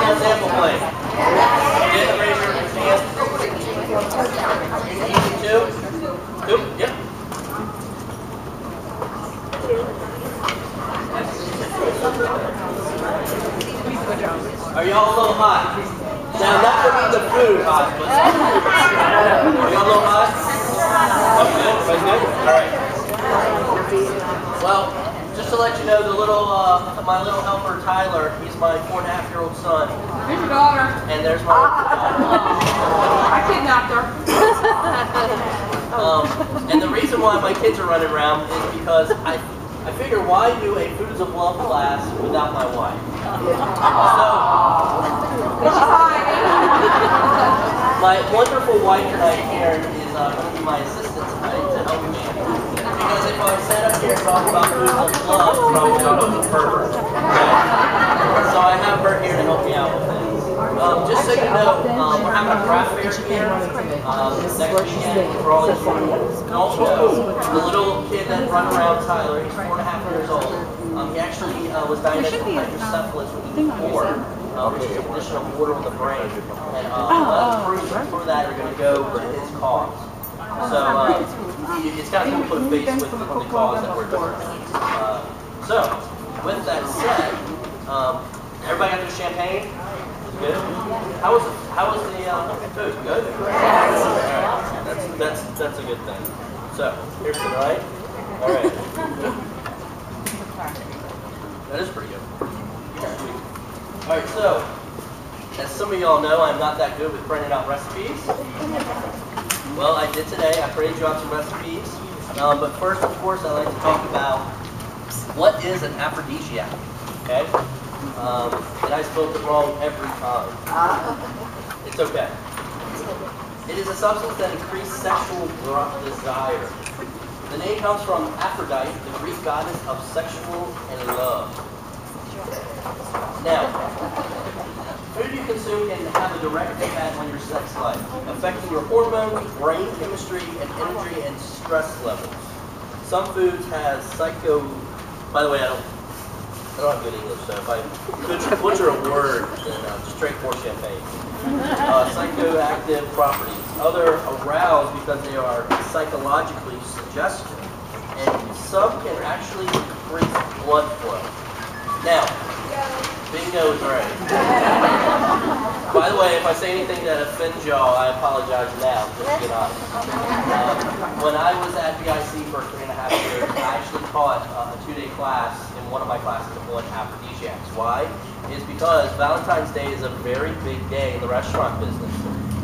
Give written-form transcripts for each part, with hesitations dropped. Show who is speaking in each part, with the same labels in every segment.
Speaker 1: on the sample plate? Didn't raise your hand. Easy two? Two? Yep. Are y'all a little hot? Now, not for me the food hot, but are y'all a little hot? Okay, everybody's good? Alright. Well, just to let you know, the little, my little helper Tyler, he's my 4.5-year-old son.
Speaker 2: Here's your daughter.
Speaker 1: And there's my daughter.
Speaker 2: I kidnapped her.
Speaker 1: And the reason why my kids are running around is because I figure why do a Foods of Love class without my wife? My wonderful wife tonight, Karen, is going to be my assistant tonight to help me. Because if I sat up here and talked about Foods of Love, I'm probably not a pervert. So I have her here to help me out with things. Just so you know, we're having a craft fair here next weekend for all of you. Also, the little kid that run around, Tyler, he's 4.5 years old. He actually was diagnosed with hydrocephalus when he was 4, which is a condition of water on the brain. And proofs for that are going to go to his cause. So it's kind of cool to put a face with the cause that we're doing. So, with that said, everybody got their champagne? Good. How was the food? Good. Alright. That's a good thing. So here's the right. All right. That is pretty good. All right. So as some of y'all know, I'm not that good with printing out recipes. Well, I did today. I printed you out some recipes. But first, of course, I like to talk about what is an aphrodisiac. Okay. And I spelled it wrong every time. It's okay. It is a substance that increases sexual desire. The name comes from Aphrodite, the Greek goddess of sexual and love. Now, food you consume can have a direct impact on your sex life, affecting your hormones, brain chemistry, and energy and stress levels. Some foods have by the way, I don't have good English, so if I butcher a word, then just drink more champagne. Psychoactive properties. Other arouse because they are psychologically suggestive, and some can actually increase blood flow. Now, bingo is right. By the way, if I say anything that offends y'all, I apologize now, just to get honest. When I was at BIC for 3.5 years, I actually taught a 2-day class in one of my classes on aphrodisiacs. Why? It's because Valentine's Day is a very big day in the restaurant business.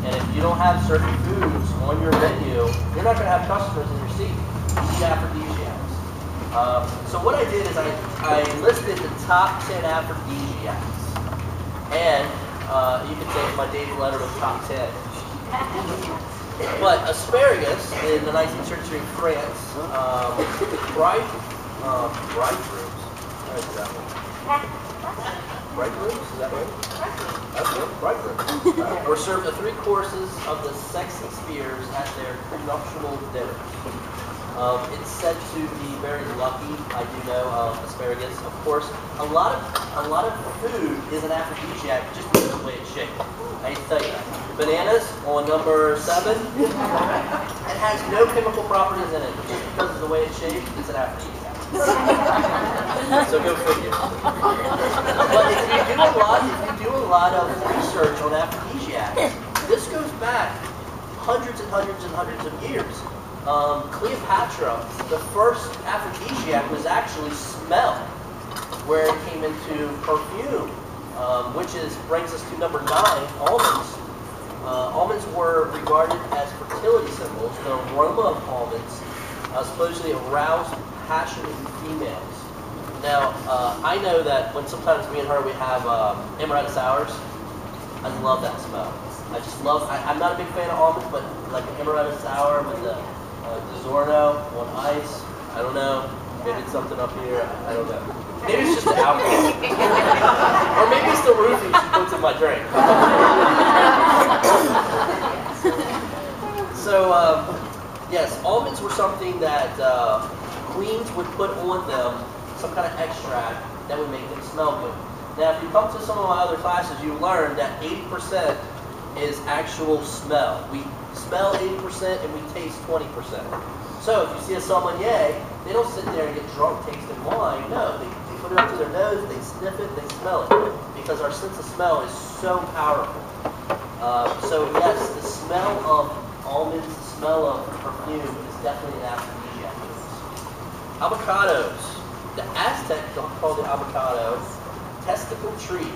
Speaker 1: And if you don't have certain foods on your menu, you're not going to have customers in your seat. You need aphrodisiacs. So what I did is I listed the top 10 aphrodisiacs. And you could say my David letter was top 10. But asparagus in the 19th century France, bridegrooms. Bridegrooms, is that right? That's good, bridegrooms. Were served the 3 courses of the sexy spears at their prenuptial dinners. It's said to be very lucky. I do know asparagus. Of course, a lot of food is an aphrodisiac just because of the way it's shaped. I hate to tell you that. Bananas on number 7. It has no chemical properties in it, but just because of the way it's shaped, it's an aphrodisiac. So go figure. But if you do a lot of research on aphrodisiacs, this goes back hundreds and hundreds and hundreds of years. Cleopatra, the first aphrodisiac was actually smell, where it came into perfume, which brings us to number 9, almonds. Almonds were regarded as fertility symbols. The aroma of almonds supposedly aroused passion in females. Now, I know that when sometimes me and her, we have amaretto sours, I love that smell. I just love, I'm not a big fan of almonds, but like an amaretto sour with the DiGiorno on ice, I don't know, maybe it's something up here, I don't know. Maybe it's just the alcohol. Or maybe it's the roofing she puts in my drink. So, yes, almonds were something that queens would put on them, some kind of extract that would make them smell good. Now, if you come to some of my other classes, you learn that 80% is actual smell. We smell 80% and we taste 20%. So if you see a sommelier, they don't sit there and get drunk tasting wine. No, they put it up to their nose, they sniff it, they smell it. Because our sense of smell is so powerful. So yes, the smell of almonds, the smell of perfume is definitely an aphrodisiac. Avocados. The Aztecs called the avocado testicle tree.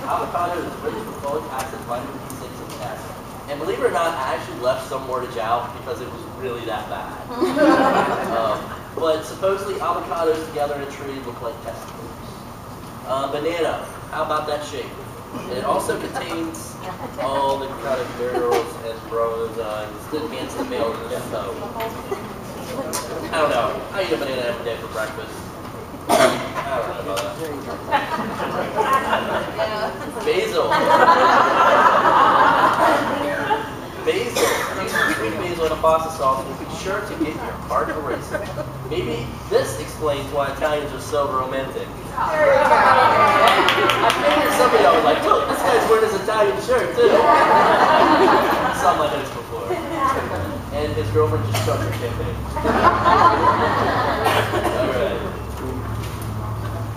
Speaker 1: Avocado is rich with folic acid, vitamin B6, and potassium. And believe it or not, I actually left some wordage out because it was really that bad. But supposedly avocados together in a tree look like testicles. Banana, how about that shape? And it also contains all the kind of minerals and bronze that enhance the male in the toe. I don't know. I eat a banana every day for breakfast. I don't know about that. Basil. Basil. Use some sweet basil in a pasta sauce will be sure to get your heart racing. Maybe this explains why Italians are so romantic. I figured some of y'all were like, look, this guy's wearing his Italian shirt too. I saw my notes before. And his girlfriend just struck her campaign.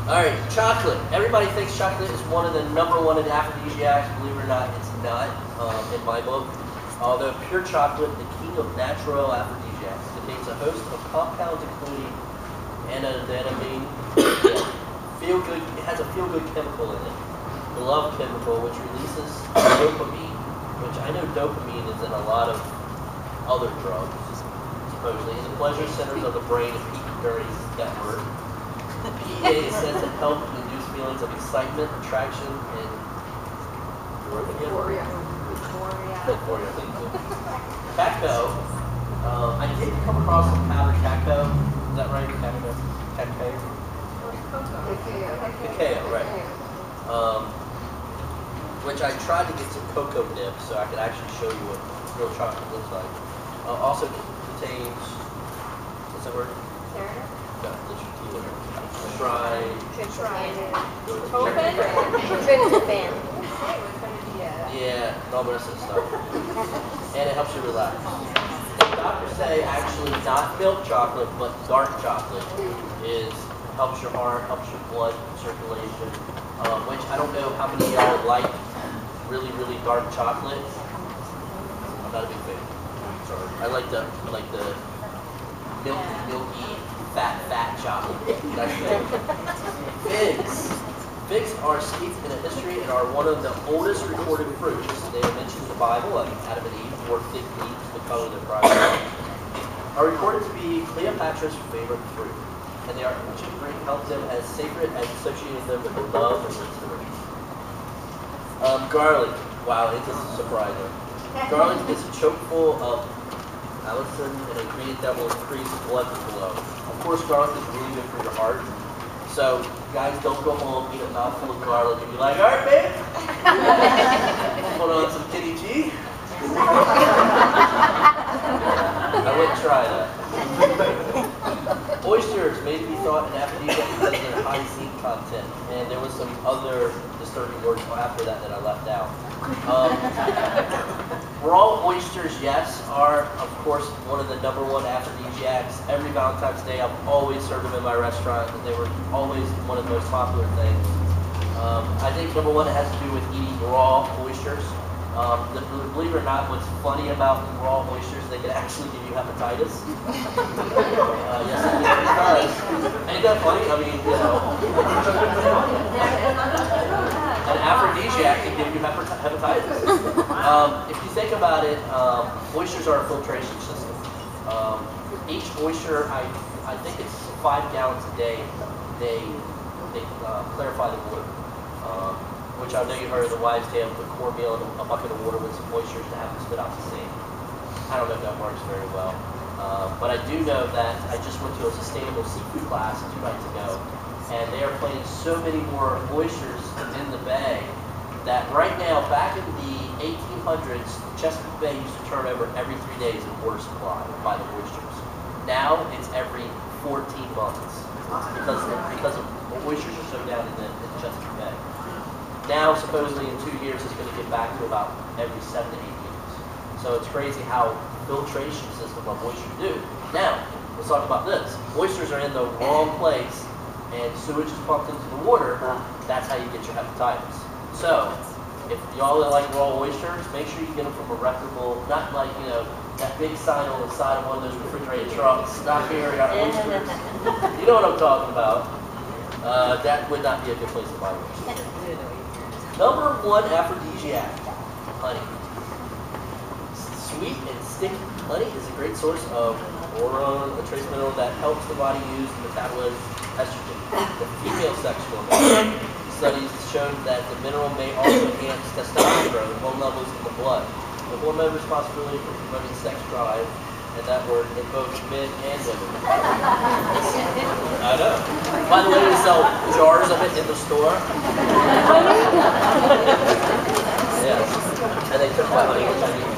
Speaker 1: Alright, chocolate. Everybody thinks chocolate is one of the #1 in aphrodisiacs. Believe it or not, it's not in my book. Although pure chocolate, the king of natural aphrodisiacs, contains a host of compounds including anandamine. Feel-good. It has a feel-good chemical in it. The love chemical, which releases dopamine, which I know dopamine is in a lot of other drugs, supposedly, in the pleasure centers of the brain and peak during that word. PEA is said to help induce feelings of excitement, attraction, and euphoria. Cacao. I did come across some powdered cacao. Is that right? Cacao. Cacao, right. Which I tried to get some cocoa nib so I could actually show you what real chocolate looks like. Also contains, what's that word? No, the key word.
Speaker 3: Tryptophan.
Speaker 1: Yeah, and all the rest of the stuff. And it helps you relax. Doctors say actually not milk chocolate, but dark chocolate helps your heart, helps your blood circulation, which I don't know how many of y'all like really, really dark chocolate. I'm not a big fan. Sorry. I like the milky, fat chocolate. That's good. Figs. Figs are steeped in a history and are one of the oldest recorded fruits. They are mentioned in the Bible, like Adam and Eve wore fig leaves to color their private life. Are recorded to be Cleopatra's favorite fruit, and they are ancient Greek held them as sacred and associated them with love and fertility. Garlic. Wow, this is surprising. Garlic is chock full of allicin, an ingredient that will increase blood flow. Of course, garlic is really good for your heart. So, guys, don't go home, eat a mouthful of garlic, and be like, all right, babe, put on some kitty G. I wouldn't try that. Oysters may be thought an aphrodisiac because of their high zinc content, and there was some other disturbing words after that I left out. Raw oysters, yes, are of course one of the #1 aphrodisiacs. Every Valentine's Day, I've always served them in my restaurant, and they were always one of the most popular things. I think #1 it has to do with eating raw oysters. Believe it or not, what's funny about raw oysters, they can actually give you hepatitis. Yes, it does. Ain't that funny? I mean, you know. An aphrodisiac can give you hepatitis. If you think about it, oysters are a filtration system. Each oyster, I think it's 5 gallons a day, they clarify the water. Which I know you heard of the wives' tale, put cornmeal in a bucket of water with some oysters to have them spit out the same. I don't know if that works very well. But I do know that I just went to a sustainable seafood class 2 nights ago, and they are planting so many more oysters in the bay that right now, back in the 1800s, Chesapeake Bay used to turn over every 3 days in water supply by the oysters. Now it's every 14 months because of Well, oysters are so down in Chesapeake Bay. Now, supposedly in 2 years, it's going to get back to about every 7 to 8 years. So it's crazy how filtration system of oysters do. Now, let's talk about this. Oysters are in the wrong place, and sewage is pumped into the water. That's how you get your hepatitis. So, if y'all like raw oysters, make sure you get them from a reputable, not like, you know, that big sign on the side of one of those refrigerated trucks. Not here, I got oysters. You know what I'm talking about. That would not be a good place to buy oysters. Number 1 aphrodisiac, honey. Sweet and sticky honey is a great source of boron, a trace mineral that helps the body use and metabolize estrogen. The female sex hormone. Studies shown that the mineral may also enhance testosterone levels in the blood. The hormone responsibility for promoting sex drive, and that word in both men and women. I know. By the way, we sell jars of it in the store. Yes. And they took my honey, which I need.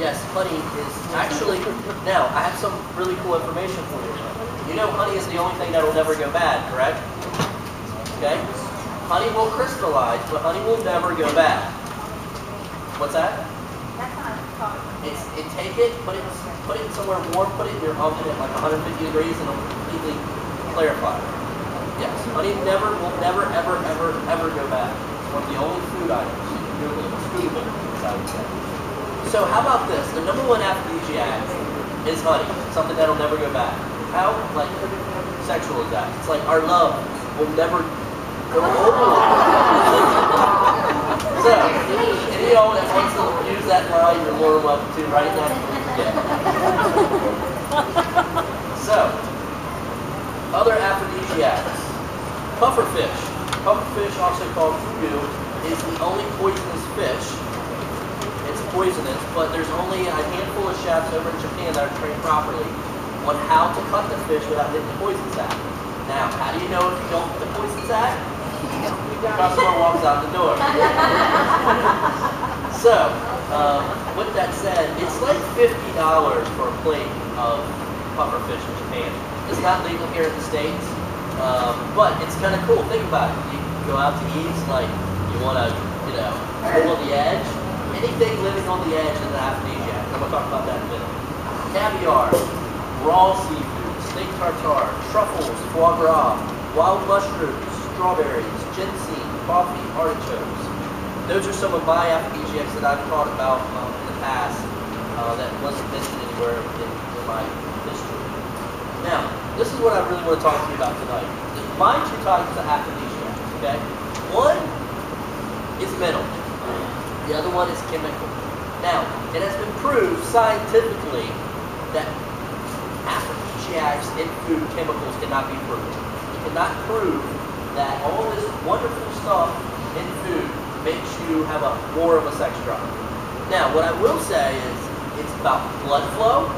Speaker 1: Yes, honey is actually, now I have some really cool information for you. You know honey is the only thing that will never go bad, correct? Okay? Honey will crystallize, but honey will never go bad. What's that? Take it, put it somewhere warm, put it in your oven at like 150 degrees and it'll completely clarify. Yes, honey will never, ever, ever, ever go bad. It's one of the only food items you can do with food, as I would say. So how about this? The number 1 aphrodisiac is honey, something that'll never go bad. How sexual is that? It's like our love will never go old. So, any of y'all that wants to use that line, you're more than welcome to right now. Yeah. So, other aphrodisiacs. Pufferfish. Pufferfish, also called fugu, is the only poisonous fish. It's poisonous, but there's only a handful of chefs over in Japan that are trained properly on how to cut the fish without hitting the poison sac. Now, how do you know if you don't hit the poison sac? The customer walks out the door. So, with that said, it's like $50 for a plate of pufferfish in Japan. It's not legal here in the States, but it's kind of cool. Think about it. You go out to eat, it's like you want to, you know, live on the edge. Anything living on the edge is an aphrodisiac. I'm going to talk about that in a minute. Caviar, raw seafood, steak tartare, truffles, foie gras, wild mushrooms, strawberries, ginseng, coffee, artichokes. Those are some of my aphrodisiacs that I've taught about in the past that wasn't mentioned anywhere in my history. Now, this is what I really want to talk to you about tonight. My 2 types of aphrodisiacs, okay? One is mental. The other one is chemical. Now, it has been proved scientifically that aphrodisiacs in food chemicals cannot be proven. You cannot prove that all this wonderful stuff in food makes you have more of a sex drive. Now, what I will say is it's about blood flow,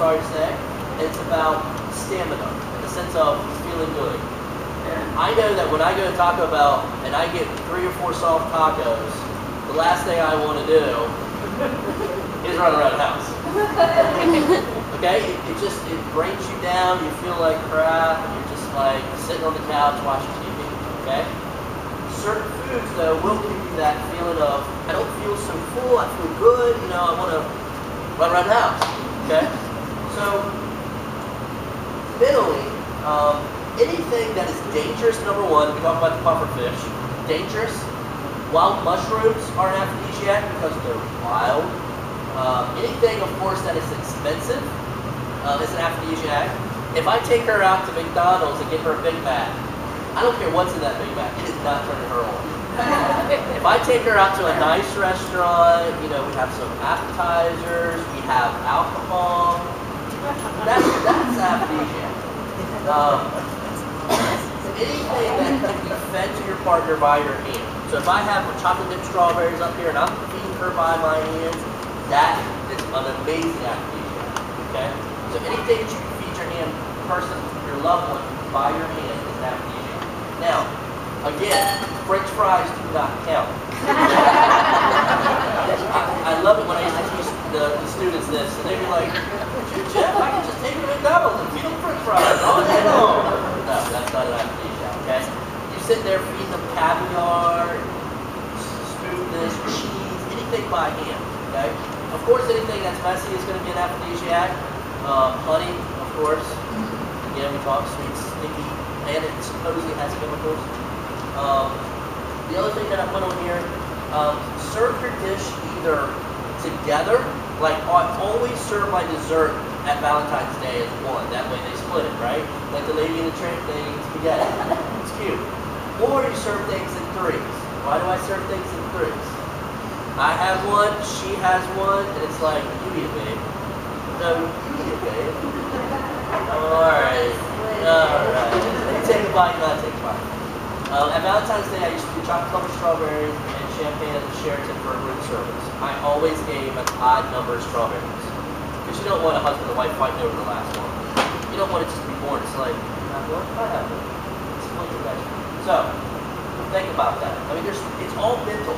Speaker 1: sorry to say, and it's about stamina, in the sense of feeling good. And I know that when I go to Taco Bell and I get 3 or 4 soft tacos, the last thing I want to do is run around the house. Okay? It breaks you down, you feel like crap, and you're just like sitting on the couch watching TV. Okay? Certain foods, though, will give you that feeling of, I don't feel so full, I feel good, you know, I want to run around the house. Okay? So, mentally, anything that is dangerous, number 1, we talk about the pufferfish, dangerous. Wild mushrooms are an aphrodisiac because they're wild. Anything, of course, that is expensive is an aphrodisiac. If I take her out to McDonald's and get her a Big Mac, I don't care what's in that Big Mac, it is not turning her on. If I take her out to a nice restaurant, you know, we have some appetizers, we have alcohol, that's aphrodisiac. Anything that can be fed to your partner by your hand. So if I have chocolate dipped strawberries up here and I'm feeding her by my hands, that is an amazing aphrodisiac. Okay? So anything that you can feed your person, your loved one, by your hand is an aphrodisiac. Now, again, French fries do not count. I love it when I used to teach the students this, and they'd be like, "Shoot, Jeff, I can just take them to McDonald's and feed them French fries all day long." No, that's not an aphrodisiac, okay? You sit there feeding them caviar, smoothness, cheese, anything by hand, okay? Of course, anything that's messy is going to be an aphrodisiac. Honey, of course. Again, we talk sweet, sticky, and it supposedly has chemicals. The other thing that I put on here, serve your dish either together, like always serve my dessert at Valentine's Day as one. That way they split it, right? Like the lady in the train, they eat spaghetti. It's cute. Or you serve things in threes. Why do I serve things in threes? I have one, she has one, and it's like, you eat it, babe. No, you eat it, babe. Alright. Alright. Take a bite, not take a bite. At Valentine's Day, I used to do chocolate covered strawberries and champagne at the Sheraton for a room service. I always gave an odd number of strawberries. Because you don't want a husband and wife fighting over the last one. You don't want it just to be born. It's like, I have one, I have one. Split your vegetables. So, think about that. I mean, it's all mental.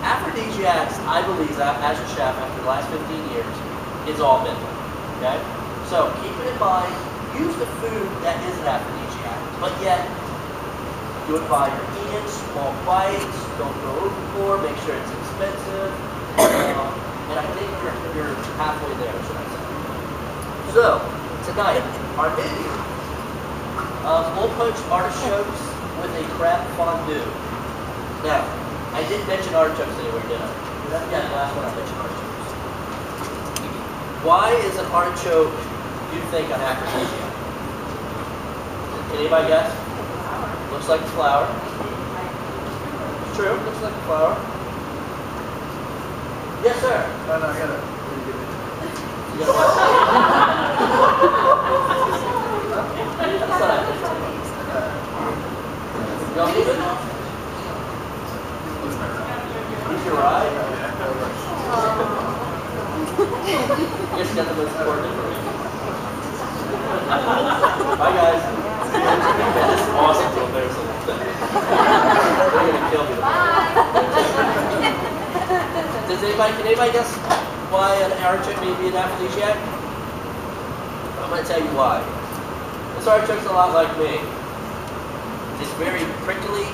Speaker 1: Aphrodisiacs, I believe, as a chef, after the last 15 years, is all mental. Okay? So, keep it in mind. Use the food that is an aphrodisiac, but yet, do it by your hands, small bites, don't go overboard, make sure it's expensive, and I think you're halfway there, should I say. So, tonight, our menu, we'll poach artichokes with a crab fondue. Now, I didn't mention artichokes anywhere, did I? Yeah, the last one I mentioned artichokes. Why is an artichoke, you think, an aphrodisiac? Can anybody guess? Looks like a flower. It's true, looks like a flower. Yes, sir.
Speaker 3: No, I got it.
Speaker 1: You got what? That's not aphrodisiac. Y'all leave it? Who's your ride? I guess you got the most important information. Bye, guys. This is awesome to embarrass them. They're gonna kill me tomorrow. Can anybody guess why an artichoke may be an aphrodisiac? I'm gonna tell you why. This artichoke's a lot like me. It's very prickly,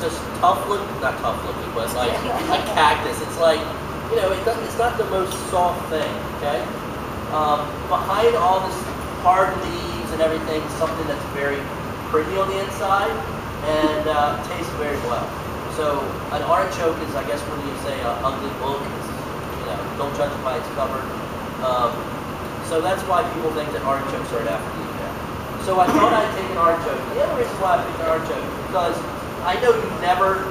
Speaker 1: just tough looking, not tough looking, but like a cactus. It's like, you know, it's not the most soft thing, okay? Behind all this hard leaves and everything, something that's very pretty on the inside and tastes very well. So an artichoke is, I guess, when you say an ugly book, you know, don't judge it by its cover. So that's why people think that artichokes are an aphrodisiac. So I thought I'd take an artichoke. The other reason why I picked an artichoke is because I know you never.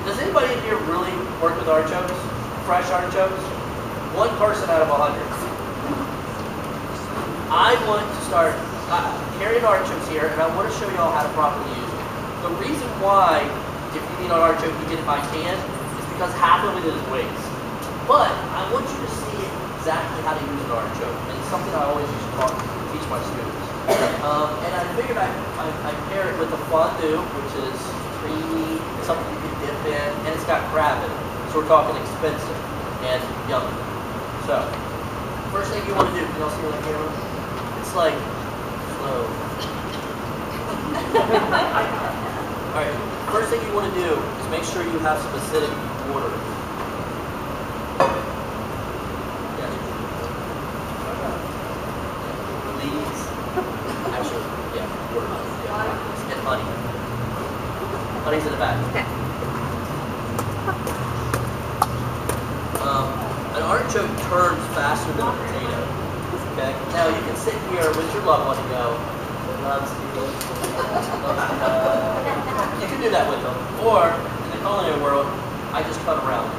Speaker 1: Does anybody in here really work with artichokes? Fresh artichokes? One person out of 100. I want to start carrying artichokes here, and I want to show you all how to properly use them. The reason why, if you need an artichoke, you get it by hand, is because half of it is waste. But I want you to see exactly how to use an artichoke, and it's something I always used to teach my students. And I figured I'd pair it with a fondue, which is creamy, something you can dip in, and it's got crab in it. So we're talking expensive and yummy. So, first thing you want to do, can y'all see on the camera? It's like slow. Alright, first thing you want to do is make sure you have some acidic water. Yes. Leaves. Actually, yeah, water. Yeah. And honey. Honey's in the back. An artichoke turns faster than a potato. Okay? Now you can sit here with your loved one and go, loves you. You can do that with them. Or, in the culinary world, I just cut around it.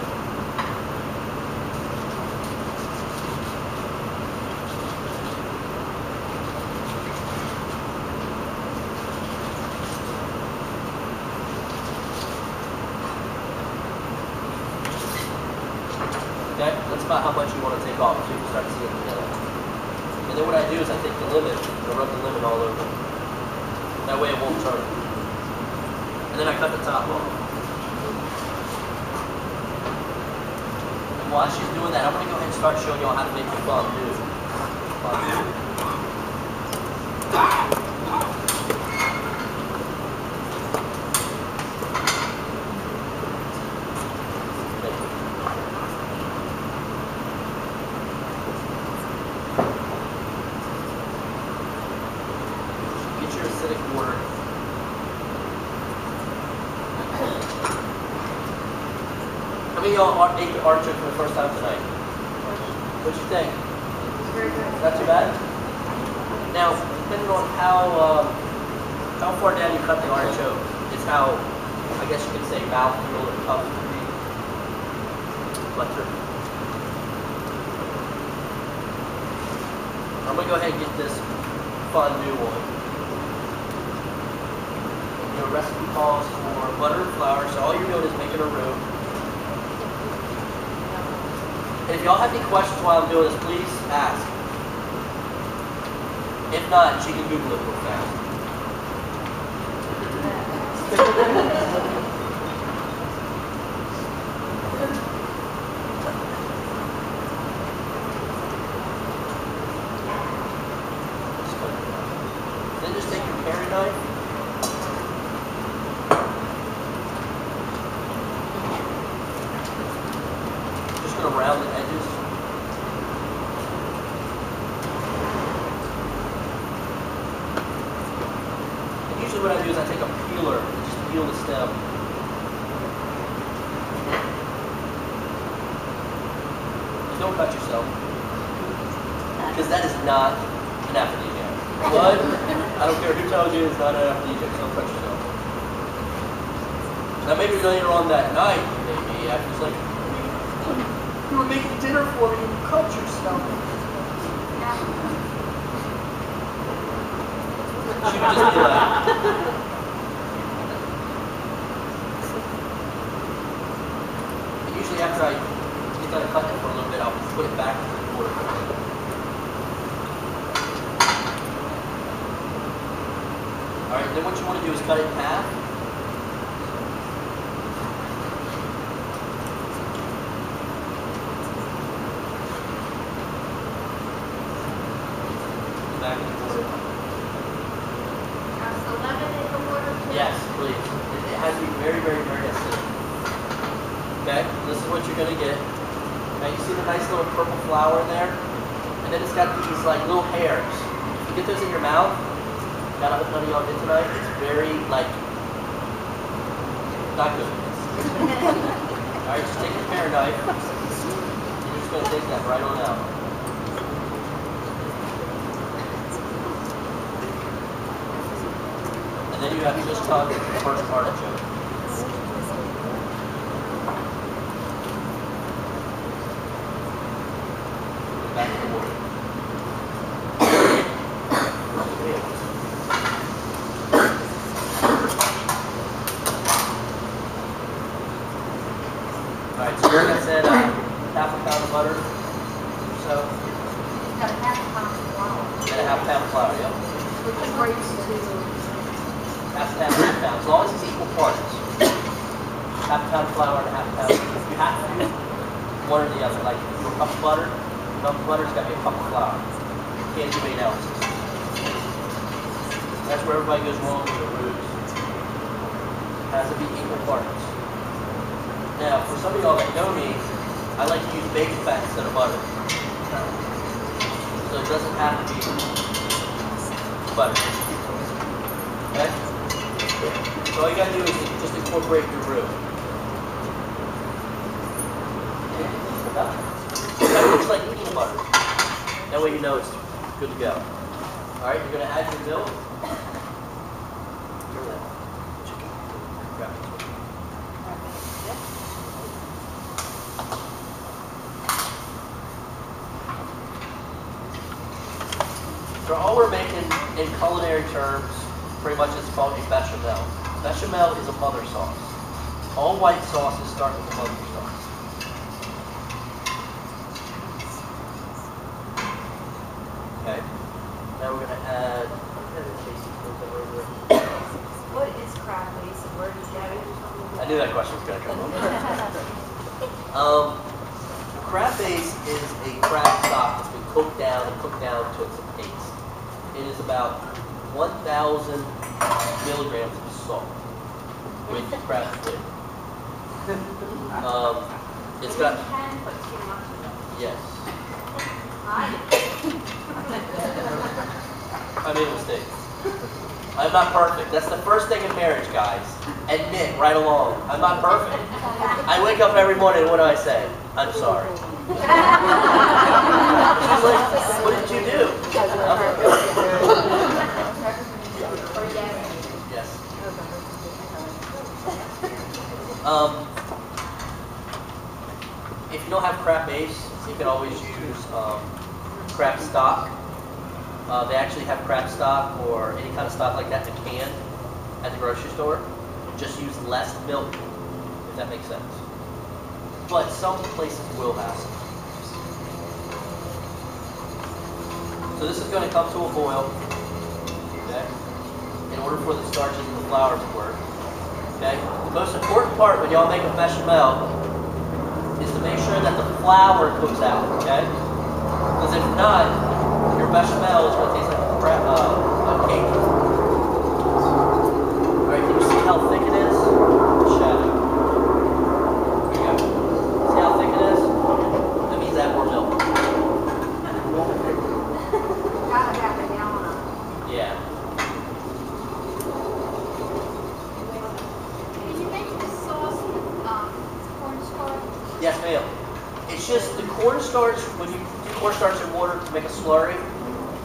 Speaker 1: Okay? That's about how much you want to take off, so you can start to see it together. And then what I do is I take the lemon, I rub the lemon all over. That way it won't turn. And then I cut the top off. while she's doing that, I'm going to go ahead and start showing y'all how to make the fondue. Get your acidic water. How many of y'all ate the artichoke for the first time tonight? What'd you think?
Speaker 2: Very good.
Speaker 1: Not too bad? Now, depending on how far down you cut the artichoke is how, I guess you could say, mouthfeel or tough it would be. Butter. I'm going to go ahead and get this fondue on. Your recipe calls for butter and flour, so all you're doing is making a roux. And if y'all have any questions while I'm doing this, please ask. If not, she can Google it real fast. Then just take your paring knife. Just going to round the edges. Usually what I do is I take a peeler and just peel the stem. And don't cut yourself. Because that is not an aphrodisiac. What? I don't care who tells you it's not an aphrodisiac, so don't cut yourself. Now maybe later on that night, maybe after it's like, you were making dinner for me and you cut yourself. She would just be like, and usually after I get done cutting it for a little bit, I'll put it back into the water. Alright, then what you want to do is cut it in half. Back in the water. Yes, please. It has to be very, very, very acidic. Okay, this is what you're going to get. Now you see the nice little purple flower in there? And then it's got these like little hairs. If you get those in your mouth, God, I hope none of y'all did tonight, it's very like, not good. Alright, just take your paring knife. You're just going to take that right on out. And then you have to just tug the first artichoke. Back to the water. Alright, so like I said, half a pound of butter or so.
Speaker 2: Got a half a pound of flour.
Speaker 1: And a half pound of flour, yep.
Speaker 2: Which equates to
Speaker 1: Half a pound, as long as it's equal parts. Half a pound of flour and a half a pound. You have to do one or the other. Like for a cup of butter's got to be a cup of flour. You can't do 8 ounces. That's where everybody goes wrong with the roux. It has to be equal parts. Now, for some of y'all that know me, I like to use bacon fat instead of butter. So it doesn't have to be butter. Okay? So all you gotta do is just incorporate your roux. That looks like peanut butter. That way you know it's good to go. Alright, you're gonna add your milk. So all we're making in culinary terms, pretty much it's called a bechamel. Bechamel is a mother sauce. All white sauces start with a mother sauce. Okay. Now we're going to add.
Speaker 3: What is crab base and where does that
Speaker 1: I knew that question was going to come up. Crab base is a crab stock that's been cooked down and cooked down to its paste. It is about 1,000 milligrams of salt with crab squid. It's got,
Speaker 2: You can put too much of it.
Speaker 1: yes.
Speaker 2: I
Speaker 1: made a mistake. I'm not perfect. That's the first thing in marriage, guys. Admit right along. I'm not perfect. I wake up every morning and what do I say? I'm sorry. She's like, what did you do? Yes. If you don't have crab base, you can always use crab stock. They actually have crab stock or any kind of stock like that in a can at the grocery store. Just use less milk, if that makes sense. But some places will have it. So this is going to come to a boil, okay, in order for the starches and the flour to work. Okay? The most important part when y'all make a bechamel is to make sure that the flour cooks out, okay? Because if not, your bechamel is going to taste like a cake. Alright, can you see how thick it is? Shadow. There you go. See how thick it is? That means add more milk.
Speaker 2: gotta have it down on.
Speaker 1: Yeah.
Speaker 3: Did you make this sauce with cornstarch?
Speaker 1: Yes, ma'am. It's just the cornstarch, when you do cornstarch in water to make a slurry,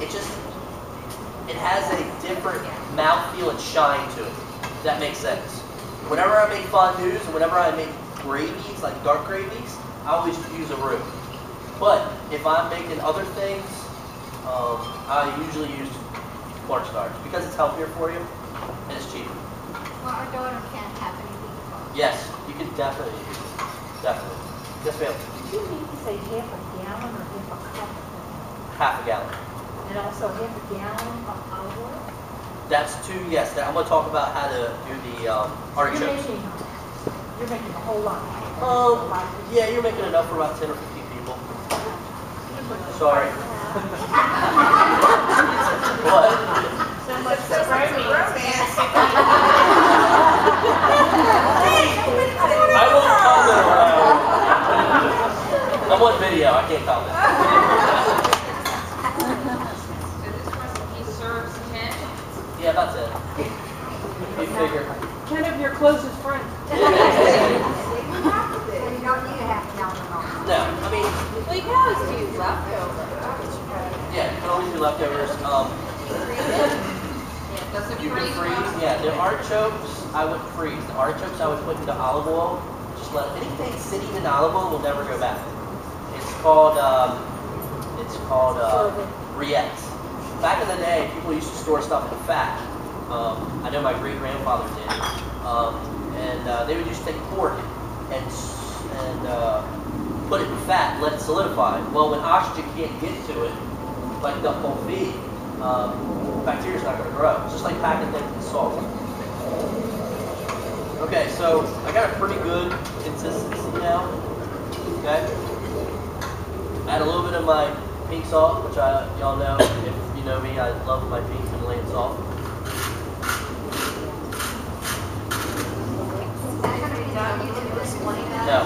Speaker 1: it has a different mouthfeel and shine to it. If that makes sense. Whenever I make fondues and whenever I make gravies, like dark gravies, I always use a roux. But if I'm making other things, I usually use cornstarch because it's healthier for you and it's cheaper.
Speaker 3: Well, our daughter can't have anything.
Speaker 1: Yes, you can definitely use it. Definitely. Yes, ma'am.
Speaker 4: Did you mean to say half a gallon or half a cup?
Speaker 1: Half a gallon.
Speaker 4: And also half a gallon of olive oil?
Speaker 1: That's two, yes. I'm going to talk about how to do the artichokes.
Speaker 4: You're making a whole lot.
Speaker 1: Yeah, you're making enough for about 10 or 15 people. Sorry. What?
Speaker 3: So much for romance.
Speaker 1: I won't comment around. I'm on video, I can't comment.
Speaker 2: So this recipe serves 10.
Speaker 1: Yeah, that's it. You figure.
Speaker 4: 10 of your closest friends.
Speaker 2: So you don't need to have it down on.
Speaker 1: No, I mean,
Speaker 3: Well, you can always do leftovers.
Speaker 1: yeah, you can always do leftovers.
Speaker 2: Does it
Speaker 1: You can
Speaker 2: freeze?
Speaker 1: freeze, yeah, the artichokes I would freeze. The artichokes I would put into olive oil. Just let anything sitting in olive oil will never go bad. It's called rillettes. Back in the day, people used to store stuff in fat. I know my great grandfather did, and they would just take pork and put it in fat, let it solidify. Well, when oxygen can't get to it, like the whole feed, bacteria's not going to grow. It's just like packing things in salt. Okay, so I got a pretty good consistency now. Okay, add a little bit of my pink salt, which y'all know if you know me, I love my pink Himalayan salt. No.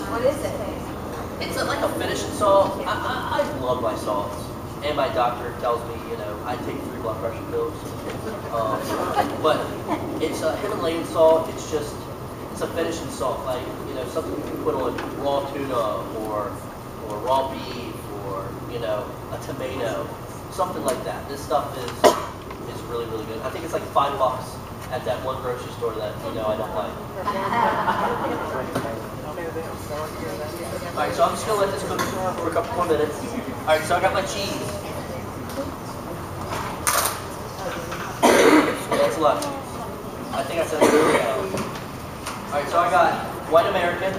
Speaker 3: What is it?
Speaker 1: It's like a finishing salt. I love my salts. And my doctor tells me, you know, I take 3 blood pressure pills. But it's a Himalayan salt. It's a finishing salt. Like, you know, something you can put on raw tuna or raw beef or, you know, a tomato. Something like that. This stuff is really, really good. I think it's like $5 at that one grocery store that, you know, I don't like. Alright, so I'm just going to let this cook for a couple more minutes. Alright, so I got my cheese. Yeah, that's a lot of cheese. I think I said it earlier. Alright, so I got white American.